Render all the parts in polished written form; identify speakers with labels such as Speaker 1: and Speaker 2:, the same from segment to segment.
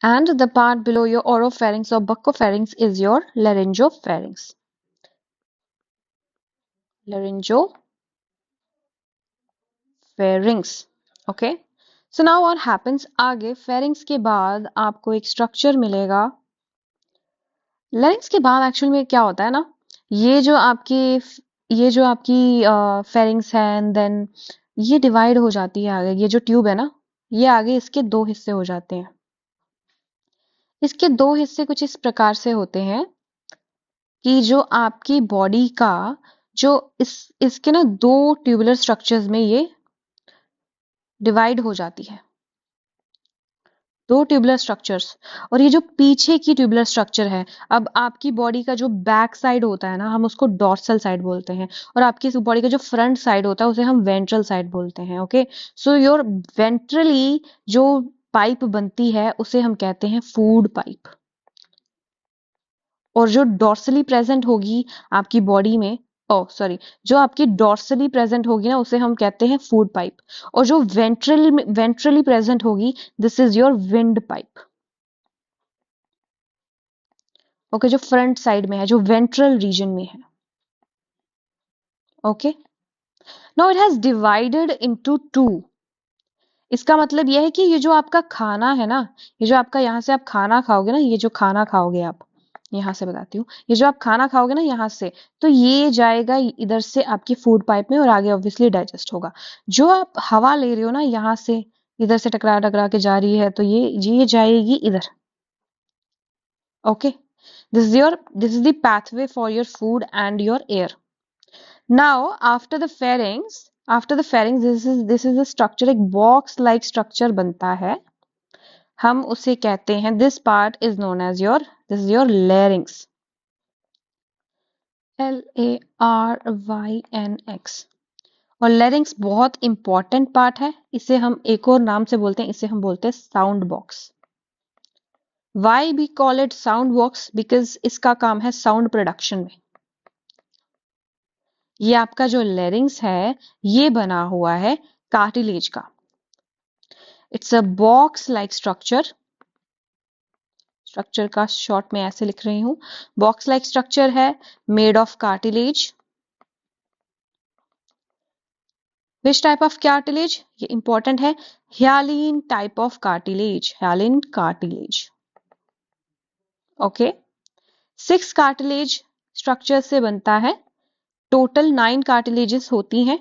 Speaker 1: and the part below your oropharynx or buccopharynx is your laryngopharynx. Laryngopharynx. Okay. So now what happens, आगे pharynx के बाद आपको एक structure मिलेगा. larynx के बाद एक्चुअल में क्या होता है ना, ये जो आपकी ये जो आपकी pharynx है एंड देन ये डिवाइड हो जाती है आगे, ये जो ट्यूब है ना, ये आगे इसके दो हिस्से हो जाते हैं. इसके दो हिस्से कुछ इस प्रकार से होते हैं कि जो आपकी बॉडी का जो इसके ना दो ट्यूबुलर स्ट्रक्चर्स में ये डिवाइड हो जाती है, दो ट्यूबुलर स्ट्रक्चर्स. और ये जो पीछे की ट्यूबुलर स्ट्रक्चर है, अब आपकी बॉडी का जो बैक साइड होता है ना, हम उसको डॉर्सल साइड बोलते हैं, और आपकी बॉडी का जो फ्रंट साइड होता है उसे हम वेंट्रल साइड बोलते हैं. ओके, सो योर वेंट्रली जो पाइप बनती है उसे हम कहते हैं फूड पाइप. और जो डॉर्सली प्रेजेंट होगी आपकी बॉडी में, सॉरी, जो आपकी डॉर्सली प्रेजेंट होगी ना उसे हम कहते हैं फूड पाइप. और जो वेंट्रली प्रेजेंट होगी, this is your wind pipe. Okay, जो फ्रंट साइड में है, जो वेंट्रल रीजन में है. Okay, now it has divided into two. इसका मतलब यह है कि ये जो आपका खाना है ना, ये जो आपका यहाँ से आप खाना खाओगे ना, ये जो खाना खाओगे आप, यहाँ से बताती हूँ, ये जो आप खाना खाओगे ना यहाँ से, तो ये जाएगा इधर से आपकी फूड पाइप में और आगे ऑब्वियसली डाइजेस्ट होगा. जो आप हवा ले रहे हो ना यहाँ से, इधर से टकरा टकरा के जा रही है, तो ये जाएगी इधर. Okay, this is the pathway for your food and your air. Now after the pharynx this is the structure, एक box like structure बनता है, हम उसे कहते हैं, this part is known as this is your larynx. LARYNX. और larynx बहुत important part है, इसे हम एक और नाम से बोलते हैं, इसे हम बोलते हैं sound box. Why we call it sound box? Because इसका काम है साउंड प्रोडक्शन में. ये आपका जो larynx है ये बना हुआ है कार्टिलेज का. It's a box like structure का शॉर्ट में ऐसे लिख रही हूं, बॉक्स लाइक स्ट्रक्चर है, made of cartilage. Which type of cartilage, ये इंपॉर्टेंट है, hyaline type of cartilage, hyaline cartilage. Okay, 6 cartilage structure से बनता है. टोटल 9 कार्टिलेजेस होती हैं,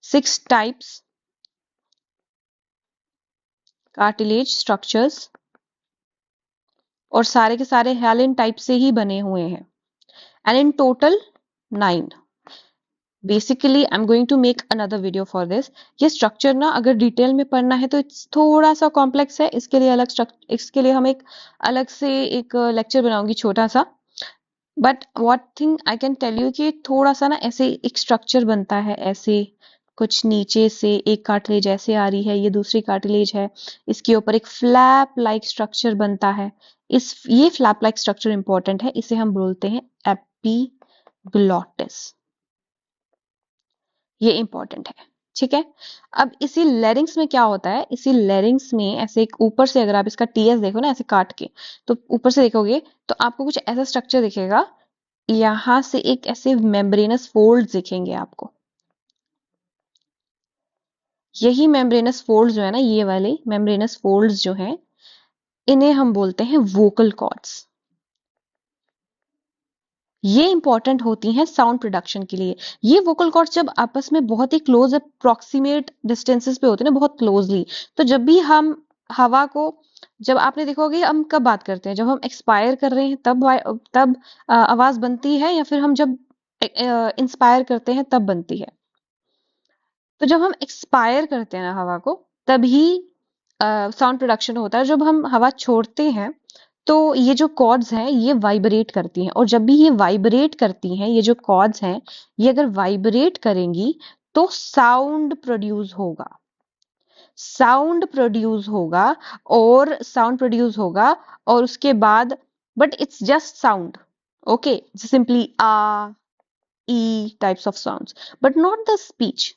Speaker 1: 6 टाइप्स कार्टिलेज स्ट्रक्चर्स, और सारे के सारे ह्यालिन टाइप से ही बने हुए हैं. And in total 9. Basically I am going to make another video for this. ये स्ट्रक्चर ना अगर डिटेल में पढ़ना है तो इट्स थोड़ा सा कॉम्प्लेक्स है, इसके लिए हम एक अलग से एक लेक्चर बनाऊंगी छोटा सा. But what thing I can tell you कि थोड़ा सा ना ऐसे एक स्ट्रक्चर बनता है, ऐसे कुछ नीचे से एक कार्टिलेज ऐसे आ रही है, ये दूसरी कार्टिलेज है, इसके ऊपर एक फ्लैप लाइक स्ट्रक्चर बनता है. ये फ्लैप लाइक स्ट्रक्चर इंपॉर्टेंट है, इसे हम बोलते हैं एपिग्लॉटिस. ये इंपॉर्टेंट है, ठीक है. अब इसी लेरिंग्स में क्या होता है, इसी लेरिंग्स में ऐसे एक ऊपर से अगर आप इसका टीएस देखो ना ऐसे काट के, तो ऊपर से देखोगे तो आपको कुछ ऐसा स्ट्रक्चर दिखेगा, यहां से एक ऐसे मेम्ब्रेनस फोल्ड्स दिखेंगे आपको. यही मेम्ब्रेनस फोल्ड्स जो है ना, ये वाले मेम्ब्रेनस फोल्ड्स जो हैं, इन्हें हम बोलते हैं वोकल कॉर्ड्स. ये इंपॉर्टेंट होती हैं साउंड प्रोडक्शन के लिए. ये वोकल कॉर्ड्स जब आपस में बहुत ही क्लोज अप्रोक्सीमेट डिस्टेंसेस पे होते हैं ना, बहुत क्लोजली, तो जब भी हम हवा को, जब आपने देखोगे हम कब बात करते हैं, जब हम एक्सपायर कर रहे हैं तब आवाज बनती है, या फिर हम जब इंस्पायर करते हैं तब बनती है. तो जब हम एक्सपायर करते हैं ना हवा को, तभी साउंड प्रोडक्शन होता है. जब हम हवा छोड़ते हैं तो ये जो कॉर्ड्स हैं ये वाइब्रेट करती हैं, और जब भी ये वाइब्रेट करती हैं, ये जो कॉर्ड्स हैं ये अगर वाइब्रेट करेंगी तो साउंड प्रोड्यूस होगा. साउंड प्रोड्यूस होगा और उसके बाद, but it's just sound. Okay, simply आ ई types of sounds, but not the speech.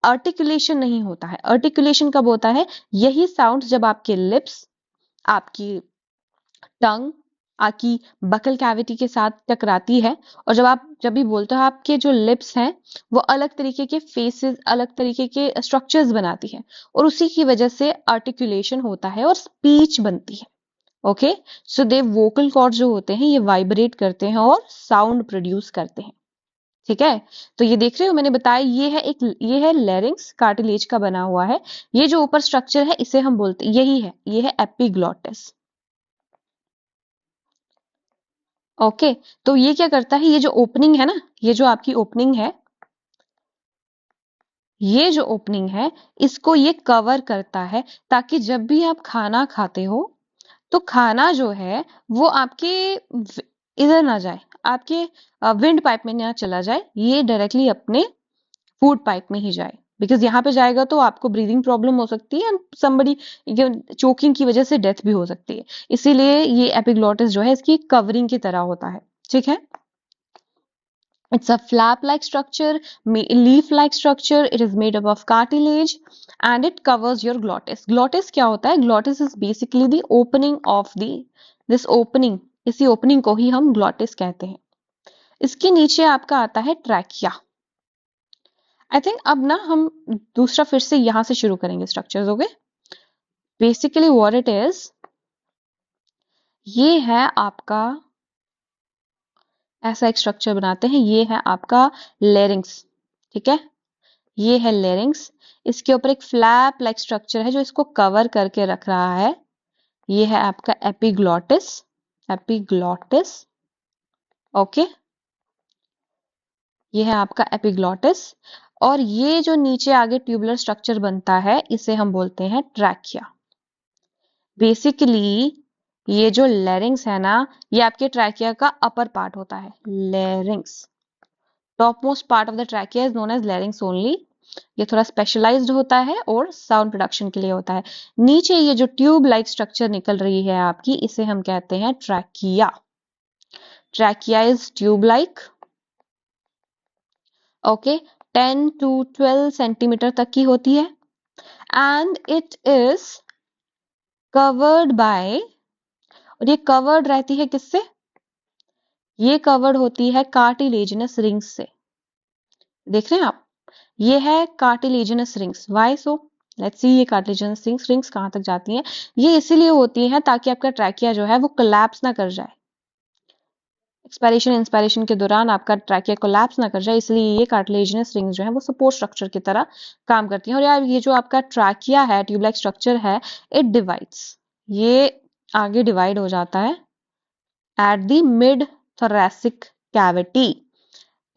Speaker 1: Articulation नहीं होता है. आर्टिकुलेशन कब होता है, यही साउंड्स जब आपके लिप्स आपकी टंग आपकी बकल कैविटी के साथ टकराती है, और जब भी बोलते हो आपके जो लिप्स हैं वो अलग तरीके के फेसेस, अलग तरीके के स्ट्रक्चर्स बनाती है, और उसी की वजह से आर्टिकुलेशन होता है और स्पीच बनती है। ओके, सो दे वोकल कॉर्ड जो होते हैं ये वाइब्रेट करते हैं और साउंड प्रोड्यूस करते हैं। ठीक है, तो ये देख रहे हो मैंने बताया, ये है लेरिंग्स, कार्टिलेज का बना हुआ है। ये जो ऊपर स्ट्रक्चर है इसे हम बोलते, यही है, ये है एपिग्लॉटिस। ओके, तो ये क्या करता है, ये जो ओपनिंग है ना, ये जो आपकी ओपनिंग है, ये जो ओपनिंग है इसको ये कवर करता है, ताकि जब भी आप खाना खाते हो तो खाना जो है वो आपके इधर ना जाए, आपके विंड पाइप में ना चला जाए, ये डायरेक्टली अपने फूड पाइप में ही जाए। बिकॉज यहाँ पे जाएगा तो आपको ब्रीदिंग प्रॉब्लम हो सकती है, एंड समबडी चोकिंग की वजह से डेथ भी हो सकती है। इसीलिए ये एपिग्लॉटिस जो है इसकी कवरिंग की तरह होता है। ठीक है, it's a flap-like structure, leaf-like structure. It is made up of cartilage and it covers your glottis. Glottis क्या होता है? Glottis is basically the opening of this opening. इसी opening को ही हम glottis कहते हैं। इसके नीचे आपका आता है ट्रैकिया। आई थिंक अब ना हम दूसरा फिर से यहां से शुरू करेंगे structures. Okay, basically what it is, ये है आपका, ऐसा एक स्ट्रक्चर बनाते हैं, ये है आपका लेरिंग्स। ठीक है, ये है लेरिंग्स, इसके ऊपर एक फ्लैप लाइक स्ट्रक्चर है जो इसको कवर करके रख रहा है। ये है आपका एपिग्लॉटिस, एपिग्लॉटिस। ओके, ये है आपका एपिग्लॉटिस, और ये जो नीचे आगे ट्यूबुलर स्ट्रक्चर बनता है इसे हम बोलते हैं ट्रैकिया। बेसिकली ये जो लेरिंग्स है ना, ये आपके ट्रैकिया का अपर पार्ट होता है, larynx. Top most part of the trachea is known as larynx only. ये थोड़ा स्पेशलाइज्ड होता है और साउंड प्रोडक्शन के लिए होता है। नीचे ये जो ट्यूब लाइक स्ट्रक्चर निकल रही है आपकी, इसे हम कहते हैं trachea. Trachea is tube like. Okay, 10 to 12 centimetre तक की होती है, and it is covered by, और ये कवर्ड रहती है किससे? ये कवर्ड होती है कार्टिलेजिनस रिंग्स से। देख रहे हैं आप, ये है cartilaginous rings. Why so, let's see ये कार्टिलेजिनस रिंग्स कहाँ तक जाती हैं। ये इसीलिए होती हैं ताकि आपका ट्रैकिया जो है वो कोलैप्स ना कर जाए, एक्सपायरेशन इंस्पायरेशन के दौरान आपका ट्रैकिया कोलैप्स ना कर जाए, इसलिए ये कार्टिलेजिनस रिंग्स जो है वो सपोर्ट स्ट्रक्चर की तरह काम करती हैं। और यार ये जो आपका ट्रैकिया है, ट्यूबलाइक स्ट्रक्चर है, इट डिवाइड्स, ये आगे डिवाइड हो जाता है at the mid thoracic cavity.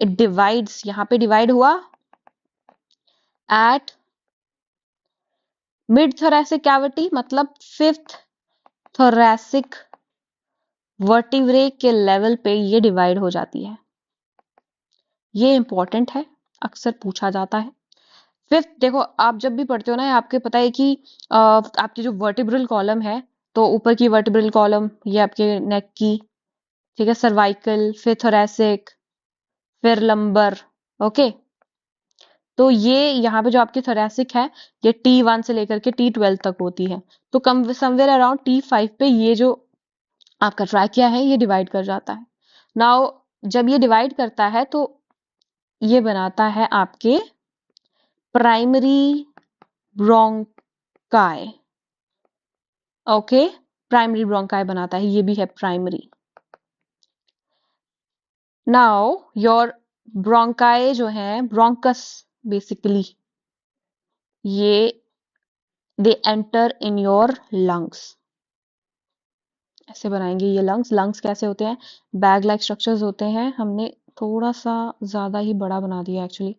Speaker 1: It divides, यहाँ पे डिवाइड हुआ एट मिड thoracic कैविटी, मतलब फिफ्थ thoracic वर्टिब्रे के लेवल पे ये डिवाइड हो जाती है। ये इंपॉर्टेंट है, अक्सर पूछा जाता है। फिफ्थ, देखो आप जब भी पढ़ते हो ना, आपके पता है कि आपकी जो वर्टिब्रल कॉलम है, तो ऊपर की वर्टिब्रल कॉलम ये आपके नेक की, ठीक है, सर्वाइकल, फिर थोरैसिक, फिर लंबर। ओके, तो ये यहाँ पे जो आपकी थोरैसिक है ये T1 से लेकर के T12 तक होती है। तो कम समवेयर अराउंड T5 पे ये जो आपका ट्रैकिया है ये डिवाइड कर जाता है। नाउ जब ये डिवाइड करता है तो ये बनाता है आपके primary bronchi. Okay, primary bronchi बनाता है, ये भी है प्राइमरी। नाउ योर ब्रोंकाई जो है, ब्रोंकस बेसिकली, ये they enter in your lungs. ऐसे बनाएंगे ये लंग्स। लंग्स कैसे होते हैं? बैग लाइक स्ट्रक्चर्स होते हैं। हमने थोड़ा सा ज्यादा ही बड़ा बना दिया एक्चुअली,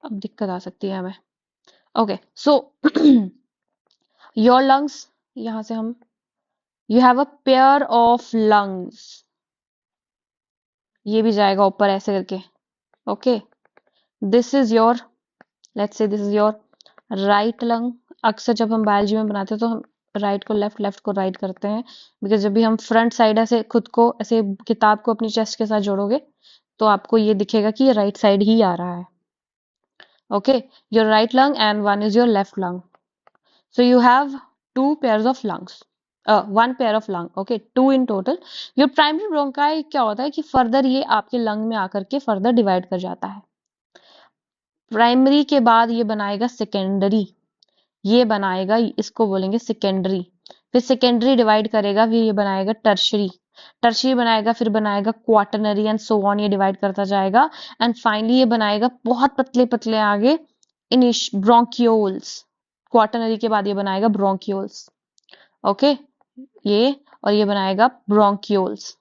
Speaker 1: अब दिक्कत आ सकती है हमें। ओके, सो योर लंग्स, यहां से हम, you have a pair of lungs, ये भी जाएगा ऊपर ऐसे करके। Okay, this is your, let's say this is your right lung. अक्सर जब हम बायोलॉजी में बनाते हैं तो हम राइट को लेफ्ट, लेफ्ट को राइट करते हैं, बिकॉज जब भी हम फ्रंट साइड ऐसे खुद को, ऐसे किताब को अपनी चेस्ट के साथ जोड़ोगे तो आपको ये दिखेगा कि ये राइट साइड ही आ रहा है। Okay, your right lung and one is your left lung, so you have two pairs of lungs. One pair of lung, okay, two in total. Your primary bronchi क्या होता है कि फर्दर ये आपके lung में आकर के फर्दर डिवाइड कर जाता है। प्राइमरी के बाद ये बनाएगा सेकेंडरी, ये बनाएगा, इसको बोलेंगे सेकेंडरी, फिर सेकेंडरी डिवाइड करेगा, फिर ये बनाएगा टर्शरी, टर्शरी बनाएगा, फिर बनाएगा क्वाटरनरी एंड सो ऑन, ये डिवाइड करता जाएगा एंड फाइनली ये बनाएगा बहुत पतले पतले आगे इनिश ब्रोंकियोल्स। क्वाटरनरी के बाद ये बनाएगा ब्रोंकियोल्स, ओके, ये, और ये बनाएगा ब्रोंकियोल्स,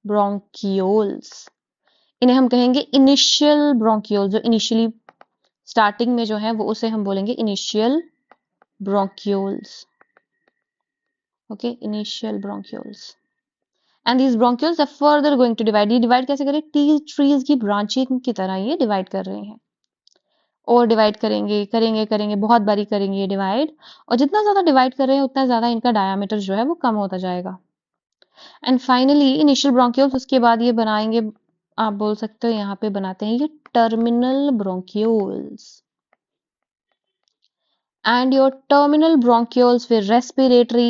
Speaker 1: ब्रोंकियोल्स। इन्हें हम कहेंगे इनिशियल ब्रोंकियोल, जो इनिशियली स्टार्टिंग में जो है वो उसे हम बोलेंगे initial bronchioles, okay, initial bronchioles. And these bronchioles are further going to divide, ये डिवाइड कैसे करें, ट्रीज की ब्रांचिंग की तरह ये डिवाइड कर रहे हैं, और डिवाइड करेंगे करेंगे करेंगे, बहुत बारी करेंगे ये डिवाइड, और जितना ज्यादा डिवाइड कर रहे हैं उतना ज्यादा इनका डायामीटर जो है वो कम होता जाएगा। एंड फाइनली इनिशियल ब्रोंक्यूल्स, उसके बाद ये बनाएंगे, आप बोल सकते हो यहाँ पे बनाते हैं ये terminal bronchioles, and your terminal bronchioles with respiratory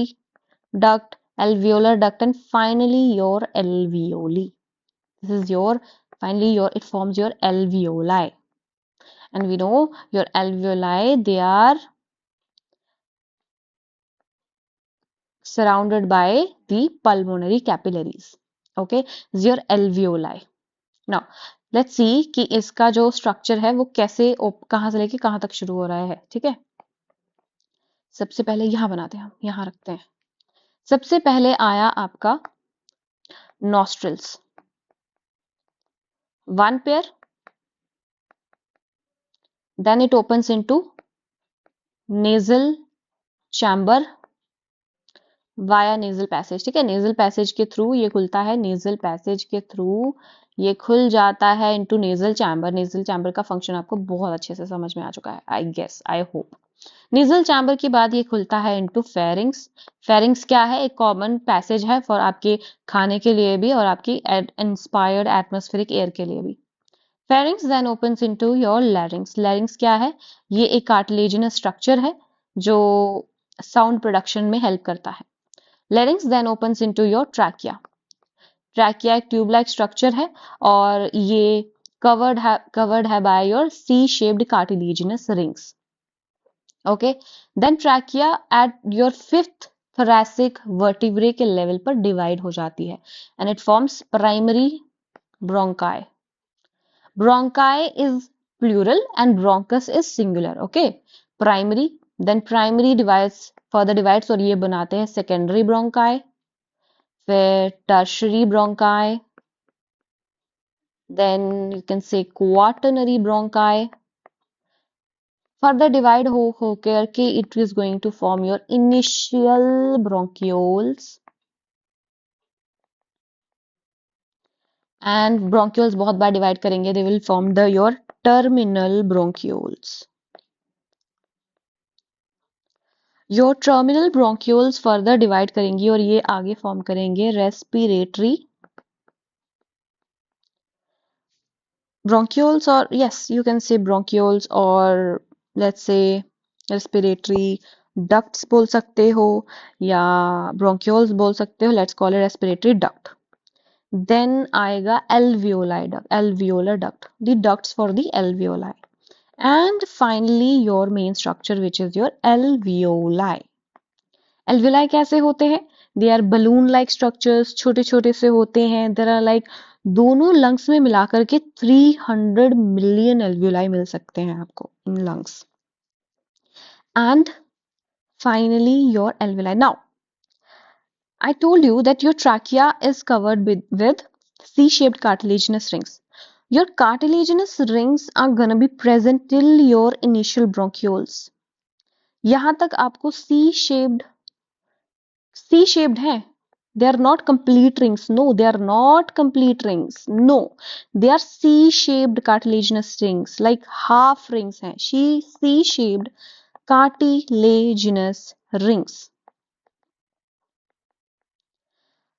Speaker 1: duct, alveolar duct, and finally your alveoli. This is your, finally your, it forms your alveoli. And we know your alveoli, they are surrounded by the pulmonary capillaries. Okay, this is your alveoli. Now, let's see कि इसका जो structure है वो कैसे, कहाँ से लेके कहाँ तक शुरू हो रहा है, ठीक है। सबसे पहले यहाँ बनाते हैं, हम यहाँ रखते हैं। सबसे पहले आया आपका nostrils, one pair, then it opens into nasal chamber via nasal passage, ठीक है, nasal passage के थ्रू ये खुलता है, nasal passage के थ्रू ये खुल जाता है into nasal chamber। nasal chamber का फंक्शन आपको बहुत अच्छे से समझ में आ चुका है, I guess, I hope। nasal chamber के बाद ये खुलता है into pharynx। pharynx क्या है, एक कॉमन पैसेज है फॉर आपके खाने के लिए भी और आपकी इंस्पायर्ड एटमॉस्फेरिक एयर के लिए भी। pharynx then opens into your larynx। larynx क्या है, ये एक कार्टिलेजिनस स्ट्रक्चर है जो साउंड प्रोडक्शन में हेल्प करता है। larynx then opens into your trachea। trachea एक ट्यूब लाइक स्ट्रक्चर है और ये covered है by your C-shaped cartilaginous rings। okay, then trachea at your fifth thoracic vertebrae के लेवल पर डिवाइड हो जाती है and it forms primary bronchi। bronchi is plural and bronchus is singular, okay। primary, then primary divides, further divides, और ये बनाते हैं secondary bronchi, फिर tertiary bronchi, then you can say quaternary bronchi, further divide हो होकर के it is going to form your initial bronchioles, and bronchioles बहुत बार divide करेंगे, they will form the your terminal bronchioles। Your terminal bronchioles further divide करेंगी और ये आगे फॉर्म करेंगे रेस्पिरेटरी ब्रोंक्यूल्स, और yes you can say bronchioles, और लेट्स से रेस्पिरेटरी डक्ट्स बोल सकते हो या ब्रोंक्यूल्स बोल सकते हो, let's call it respiratory duct. Then आएगा alveoli duct, alveolar duct, the ducts for the alveoli, and finally your main structure which is your alveoli. Alveoli कैसे होते हैं, they are balloon like structures, छोटे छोटे से होते हैं। देर आर लाइक, दोनों लंग्स में मिलाकर के 300 मिलियन एल्वियोलाई मिल सकते हैं आपको in lungs. And finally your alveoli. Now I told you that your trachea is covered with C-shaped cartilaginous rings. Your cartilaginous rings are gonna be present till your initial bronchioles। यहां तक आपको C-shaped है, they are not complete rings, no, they are not complete rings, no, they are C-shaped cartilaginous rings, like half rings हैं, C-shaped cartilaginous rings।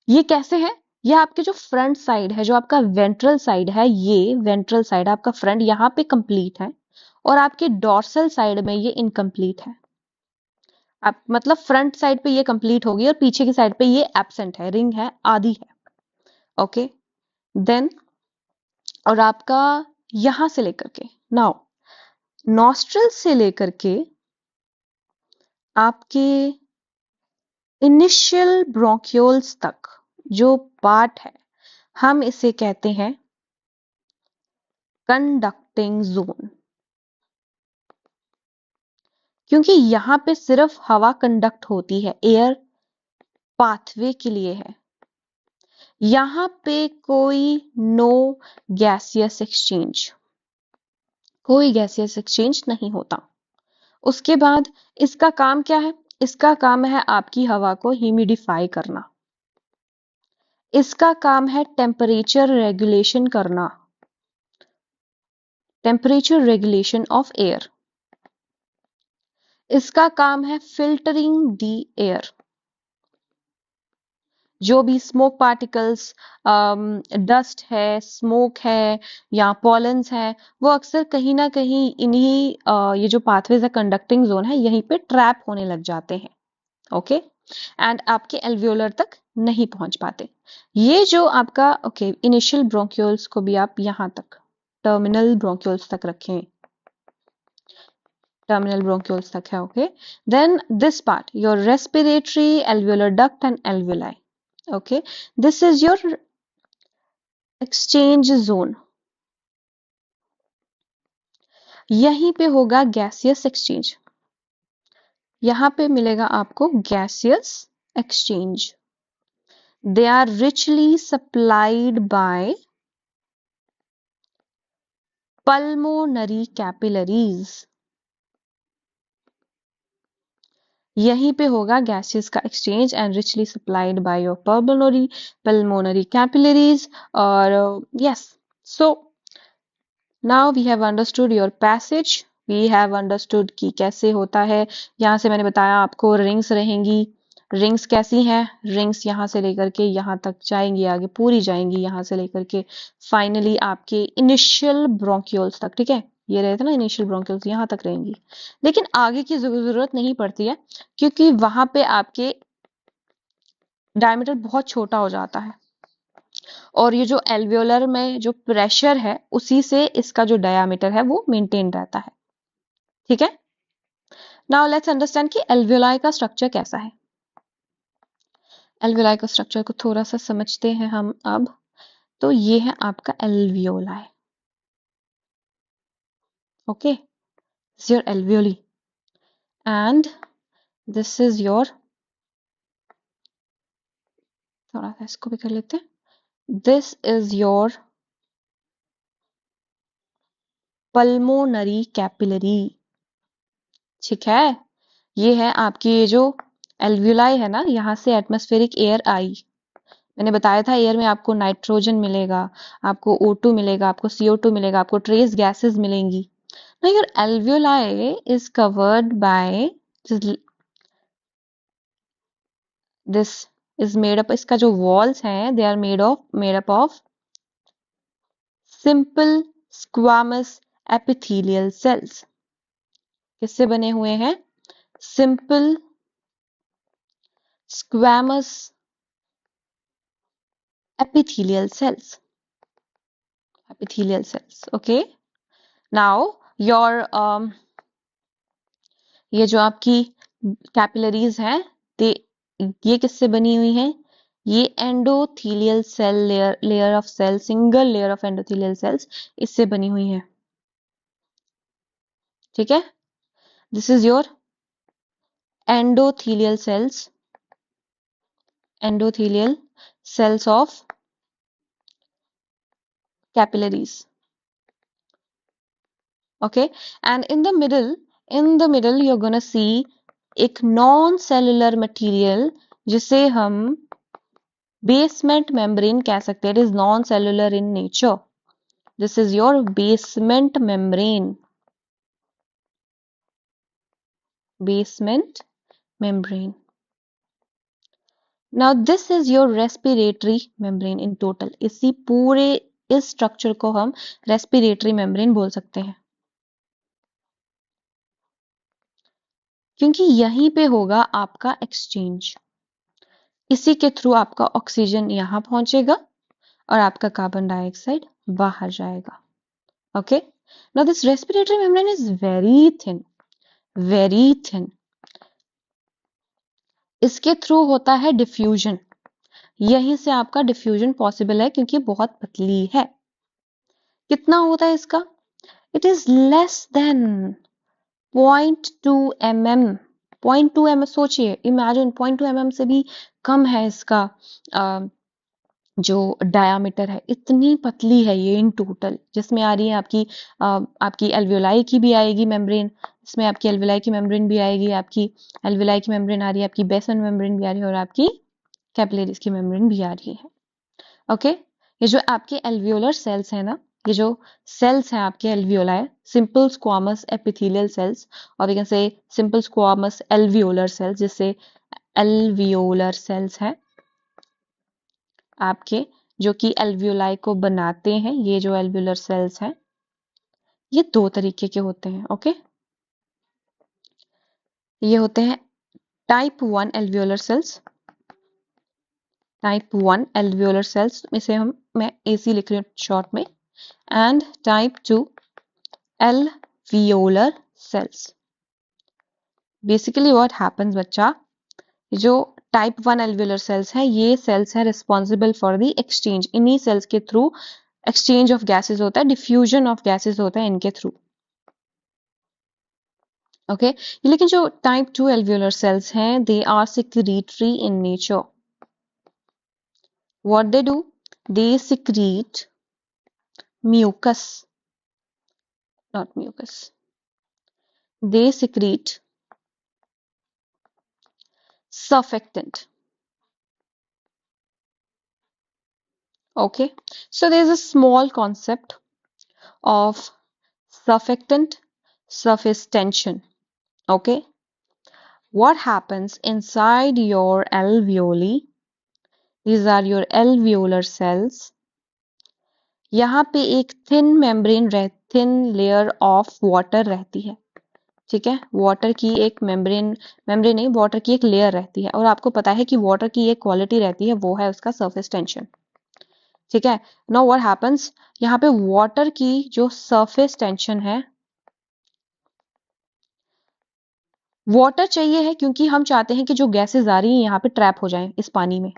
Speaker 1: ये कैसे है, ये आपके जो फ्रंट साइड है, जो आपका वेंट्रल साइड है, ये वेंट्रल साइड आपका फ्रंट यहाँ पे कंप्लीट है और आपके डॉर्सल साइड में ये इनकम्प्लीट है। आप मतलब फ्रंट साइड पे ये कंप्लीट होगी और पीछे की साइड पे ये एब्सेंट है, रिंग है, आधी है। ओके, देन और आपका यहां से लेकर के नाउ नॉस्ट्रल से लेकर के आपके इनिशियल ब्रोंक्यूल्स तक जो पार्ट है, हम इसे कहते हैं कंडक्टिंग जोन, क्योंकि यहां पे सिर्फ हवा कंडक्ट होती है, एयर पाथवे के लिए है। यहां पे कोई नो गैसियस एक्सचेंज, कोई गैसियस एक्सचेंज नहीं होता। उसके बाद इसका काम क्या है? इसका काम है आपकी हवा को ह्यूमिडिफाई करना। इसका काम है टेम्परेचर रेगुलेशन करना, टेम्परेचर रेगुलेशन ऑफ एयर। इसका काम है फिल्टरिंग दी एयर। जो भी स्मोक पार्टिकल्स, डस्ट है, स्मोक है या पॉलन्स है, वो अक्सर कहीं ना कहीं इन्हीं ये जो पाथवेज है, कंडक्टिंग जोन है, यहीं पे ट्रैप होने लग जाते हैं। ओके, एंड आपके एल्वियोलर तक नहीं पहुंच पाते। ये जो आपका इनिशियल ब्रोंक्यूल्स को भी आप यहां तक, टर्मिनल ब्रोंक्यूल्स तक रखें, टर्मिनल ब्रोंक्यूल्स तक है। Okay, then this part your respiratory alveolar duct and alveoli. Okay, this is your exchange zone. यहीं पे होगा गैसियस एक्सचेंज, यहां पे मिलेगा आपको gaseous exchange. They are richly supplied by pulmonary capillaries. यहीं पे होगा गैसेस का exchange and richly supplied by your pulmonary capillaries. और yes, so now we have understood your passage, we have understood कि कैसे होता है। यहाँ से मैंने बताया आपको रिंग्स रहेंगी। रिंग्स कैसी हैं? रिंग्स यहाँ से लेकर के यहाँ तक जाएंगी, आगे पूरी जाएंगी, यहाँ से लेकर के फाइनली आपके इनिशियल ब्रोंक्यूल्स तक। ठीक है, ये रहे थे ना इनिशियल ब्रोंक्यूल्स, यहाँ तक रहेंगी। लेकिन आगे की जरूरत नहीं पड़ती है, क्योंकि वहां पे आपके डायमीटर बहुत छोटा हो जाता है और ये जो एल्वियोलर में जो प्रेशर है उसी से इसका जो डायमीटर है वो मेंटेन रहता है। ठीक है, नाउ लेट्स अंडरस्टैंड कि एल्वियोलाई का स्ट्रक्चर कैसा है। एल्वियोलाई का स्ट्रक्चर को थोड़ा सा समझते हैं हम अब। तो ये है आपका alveoli. Okay, this your alveoli and this is your, थोड़ा सा इसको भी कर लेते हैं, this is your pulmonary capillary. ठीक है, ये है आपकी ये जो एल्वियोलाई है ना, यहाँ से एटमॉस्फेरिक एयर आई। मैंने बताया था एयर में आपको नाइट्रोजन मिलेगा, आपको O2 मिलेगा, आपको CO2 मिलेगा, आपको ट्रेस गैसेस मिलेंगी। Now your alveoli is covered by this is made up, इसका जो walls हैं they are made up of simple squamous epithelial cells। किससे बने हुए हैं? Simple squamous epithelial cells, epithelial cells। Okay, now your ये जो आपकी कैपिलरीज हैं, ते ये किससे बनी हुई हैं? ये endothelial cell layer of cell, single layer of endothelial cells इससे बनी हुई है। ठीक है, this is your endothelial cells, endothelial cells of capillaries. Okay, and in the middle you are gonna see एक नॉन सेलुलर मटेरियल जिसे हम basement membrane कह सकते हैं। It is non cellular in nature. This is your basement membrane, basement membrane. Now this is your respiratory membrane in total। इसी पूरे इस structure को हम respiratory membrane बोल सकते हैं। क्योंकि यहीं पे होगा आपका एक्सचेंज। इसी के थ्रू आपका ऑक्सीजन यहाँ पहुंचेगा और आपका कार्बन डाइऑक्साइड बाहर जाएगा। Okay, now this respiratory membrane is very thin, very thin. इसके थ्रू होता है डिफ्यूजन। यहीं से आपका डिफ्यूजन पॉसिबल है क्योंकि बहुत पतली है। कितना होता है इसका? It is less than 0.2 mm। 0.2 mm सोचिए, इमेजिन 0.2 mm से भी कम है इसका जो डायामीटर है। इतनी पतली है ये इन टोटल, जिसमें आ रही है आपकी एल्वियोलाई की भी आएगी मेम्ब्रेन, इसमें आपकी एल्वियोलाई की मेम्ब्रेन भी आएगी, आपकी एल्वियोलाई की मेम्ब्रेन आ रही है, आपकी बेसन मेम्ब्रेन भी आ रही है और आपकी कैपिलरीज की मेम्ब्रेन भी आ रही है। ओके, ये जो आपके एल्वियोलर सेल्स है ना, ये जो सेल्स हैं आपके alveoli, simple squamous epithelial cells, और we can say simple squamous alveolar cells, जिससे एल्वियोलर सेल्स हैं आपके, जो कि एल्वियोलाई को बनाते हैं। ये जो एल्वियोलर सेल्स हैं ये दो तरीके के होते हैं। ओके, ये होते हैं type 1 alveolar cells, type 1 alveolar cells में से मैं AC लिख रही हूँ शॉर्ट में, and type 2 alveolar cells। Basically what happens बच्चा, जो टाइप 1 एल्वियोलर सेल्स हैं, ये सेल्स हैं रिस्पॉन्सिबल फॉर द एक्सचेंज। इन्हीं सेल्स के थ्रू एक्सचेंज ऑफ गैसेस होता है, डिफ्यूजन ऑफ गैसेस होता है इनके थ्रू। ओके, लेकिन जो टाइप 2 एल्वियोलर सेल्स हैं, they are secretory in nature। what they do, they secrete mucus, not mucus, they secrete surfactant। Okay, so there's a small concept of surfactant, surface tension. Okay, what happens inside your alveoli? These are your alveolar cells। यहाँ पे एक thin layer of water रहती है। ठीक है, water की एक membrane नहीं, वाटर की एक लेयर रहती है, और आपको पता है कि वाटर की एक क्वालिटी रहती है, वो है उसका सरफेस टेंशन। ठीक है, नाउ व्हाट हैपेंस, यहाँ पे वाटर की जो सरफेस टेंशन है, वाटर चाहिए है क्योंकि हम चाहते हैं कि जो गैसेस आ रही हैं यहाँ पे ट्रैप हो जाएं इस पानी में।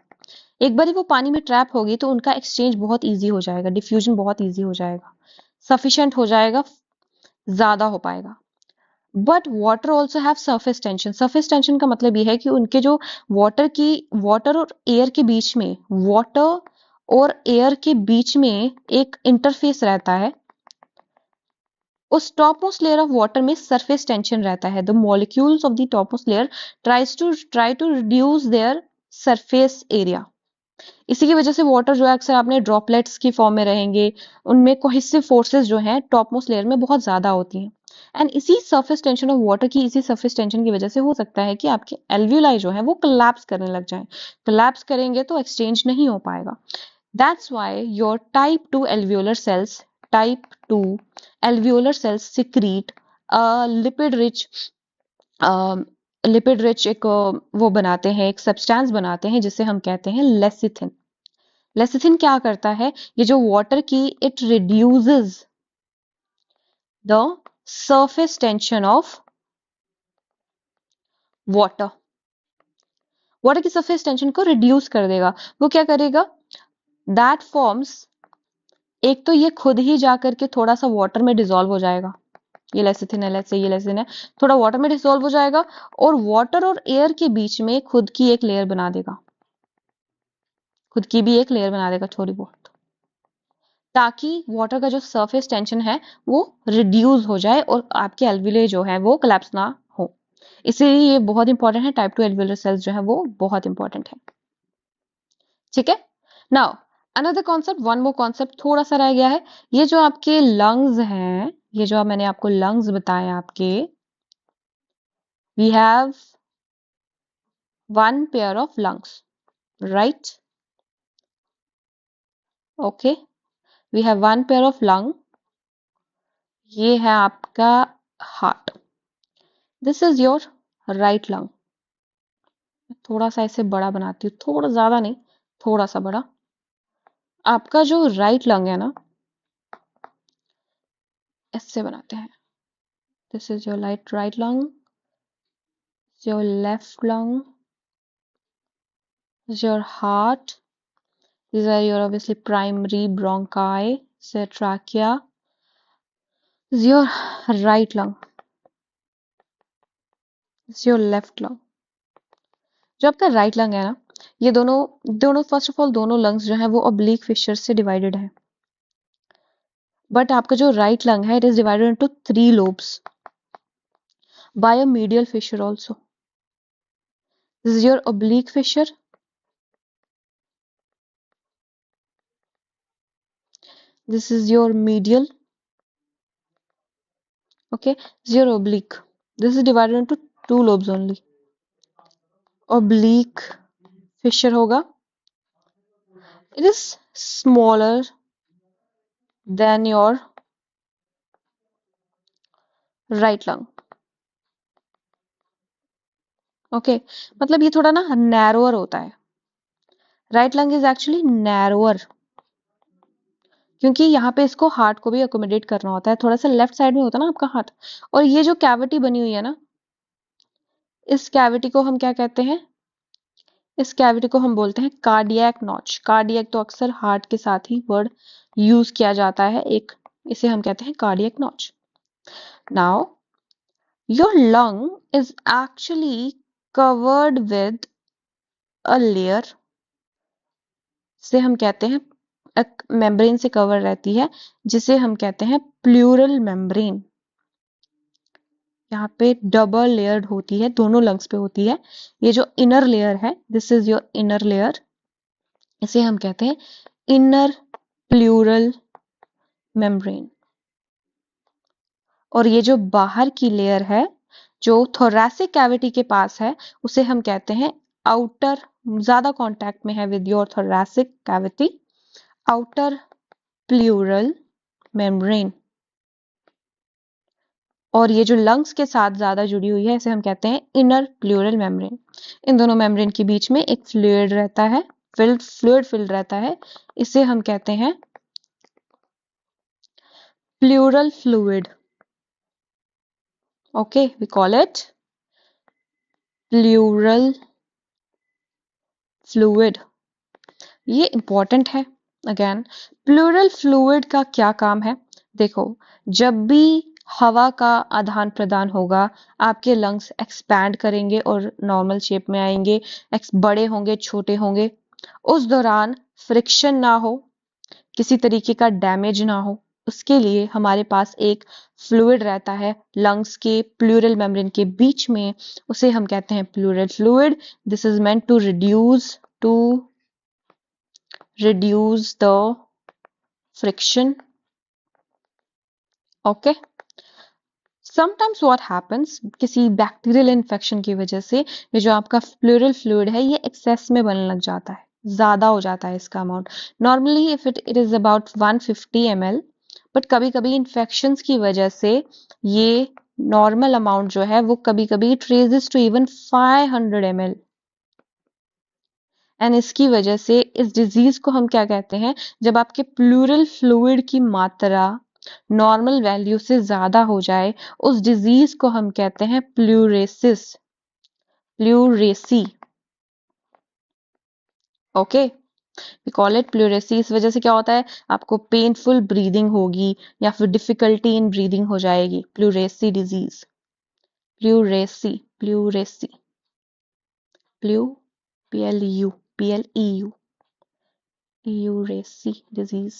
Speaker 1: एक बार वो पानी में ट्रैप होगी तो उनका एक्सचेंज बहुत इजी हो जाएगा, डिफ्यूजन बहुत इजी हो जाएगा, सफिशिएंट हो जाएगा, ज्यादा हो पाएगा। But water also have surface tension. Surface tension का मतलब ये है कि उनके जो वाटर और एयर के बीच में, वाटर और एयर के बीच में एक इंटरफेस रहता है। उस टॉपमोस्ट लेयर ऑफ वाटर में सरफेस टेंशन रहता है। The molecules of the topmost layer try to reduce their surface area. इसी की वजह से वाटर जो है अक्सर आपने ड्रॉपलेट्स की फॉर्म में रहेंगे, उनमें कोहेसिव फोर्सेस जो हैं टॉपमोस्ट लेयर में बहुत ज्यादा होती हैं। एंड इसी सरफेस टेंशन ऑफ वाटर की, इसी सरफेस टेंशन की वजह से हो सकता है कि आपके एल्वियोलाई जो है वो कोलैप्स करने लग जाएं। कोलैप्स करेंगे तो एक्सचेंज नहीं हो पाएगा। That's why your type 2 alveolar cells, type 2 alveolar cells secrete a lipid rich एक वो बनाते हैं, एक सब्सटेंस बनाते हैं जिसे हम कहते हैं लेसिथिन। लेसिथिन क्या करता है, ये जो वाटर की, it reduces the surface tension of water. Water की सरफेस टेंशन को रिड्यूस कर देगा। वो क्या करेगा, दैट फॉर्म्स, एक तो ये खुद ही जा करके थोड़ा सा वाटर में डिसॉल्व हो जाएगा, ये लेसिथिन है, लेट्स से ये लेसिथिन है, थोड़ा वाटर में डिसॉल्व हो जाएगा और वाटर और एयर के बीच में खुद की एक लेयर बना देगा, खुद की भी एक लेयर बना देगा थोड़ी बहुत, ताकि वाटर का जो सरफेस टेंशन है वो रिड्यूस हो जाए और आपके एल्वियोलाई जो है वो कोलैप्स ना हो। इसीलिए ये बहुत इंपॉर्टेंट है, टाइप 2 एल्वियोलर सेल्स जो है वो बहुत इंपॉर्टेंट है। ठीक है, now another concept, one more concept थोड़ा सा रह गया है। ये जो आपके लंग्स हैं, ये जो मैंने आपको लंग्स बताए आपके, we have one pair of lungs, right? Okay, we have one pair of lung. ये है आपका heart, this is your right lung. थोड़ा सा इसे बड़ा बनाती हूँ, थोड़ा ज्यादा नहीं, थोड़ा सा बड़ा। आपका जो राइट लंग है ना, इससे बनाते हैं। This is your right lung, your left lung, your heart. These are your obviously primary bronchi, so trachea. This is your right lung. This is your left lung. जो आपका राइट लंग है ना, ये दोनों दोनों फर्स्ट ऑफ ऑल दोनों lungs जो है वो ऑब्लिक फिशर से डिवाइडेड है। बट आपका जो राइट लंग है, it is divided into 3 lobes by a medial fissure also. This is your oblique fissure. This is your medial. Okay, this is your oblique. This is divided into 2 lobes only. Oblique fissure होगा, it is smaller than your right lung. Okay मतलब ये थोड़ा ना narrower होता है। Right lung is actually narrower, क्योंकि यहाँ पे इसको हार्ट को भी अकोमोडेट करना होता है। थोड़ा सा लेफ्ट साइड में होता है ना आपका हार्ट, और ये जो कैविटी बनी हुई है ना, इस कैविटी को हम क्या कहते हैं? इस कैविटी को हम बोलते हैं कार्डियक नॉच। कार्डियक तो अक्सर हार्ट के साथ ही वर्ड यूज किया जाता है, एक इसे हम कहते हैं cardiac notch. Now your lung is actually covered with a layer, से हम कहते हैं मेम्ब्रेन से कवर रहती है, जिसे हम कहते हैं प्लूरल मेम्ब्रेन। यहाँ पे डबल लेयर्ड होती है, दोनों लंग्स पे होती है। ये जो इनर लेयर है, this is your inner layer, इसे हम कहते हैं इनर प्लूरल मेम्ब्रेन। और ये जो बाहर की लेयर है, जो थोरैसिक कैविटी के पास है, उसे हम कहते हैं आउटर, ज्यादा कांटेक्ट में है with your thoracic cavity, outer pleural membrane. और ये जो लंग्स के साथ ज्यादा जुड़ी हुई है, इसे हम कहते हैं इनर प्लूरल मेम्ब्रेन। इन दोनों मेम्ब्रेन के बीच में एक फ्लूइड रहता है, फ्लूइड फिल्ड रहता है, इसे हम कहते हैं pleural fluid. Okay, we call it pleural fluid. ये इंपॉर्टेंट है। अगेन, प्लूरल फ्लूइड का क्या काम है? देखो, जब भी हवा का आदान प्रदान होगा, आपके लंग्स एक्सपैंड करेंगे और नॉर्मल शेप में आएंगे, बड़े होंगे, छोटे होंगे। उस दौरान फ्रिक्शन ना हो, किसी तरीके का डैमेज ना हो, उसके लिए हमारे पास एक फ्लूइड रहता है लंग्स के प्लूरल मेम्ब्रेन के बीच में, उसे हम कहते हैं pleural fluid. This is meant to reduce the friction. Okay, sometimes what happens, किसी बैक्टीरियल इन्फेक्शन की वजह से ये जो आपका प्लूरल फ्लूइड है, ये एक्सेस में बनने लग जाता है, ज्यादा हो जाता है इसका amount. Normally if it is about 150 ml, but कभी कभी इन्फेक्शंस की वजह से ये नॉर्मल अमाउंट जो है वो कभी कभी it raises to even 500 ml। And इसकी वजह से इस डिजीज को हम क्या कहते हैं? जब आपके प्लूरल फ्लूइड की मात्रा नॉर्मल वैल्यू से ज्यादा हो जाए, उस डिजीज को हम कहते हैं pleurisis, pleurisy. Okay, we call it pleurisy. इस वजह से क्या होता है? आपको पेनफुल ब्रीदिंग होगी या फिर डिफिकल्टी इन ब्रीदिंग हो जाएगी। प्लूरेसी डिजीज, प्लूरेसी, प्लूरेसी, प्लू PLU, PLEU, यूरेसी डिजीज।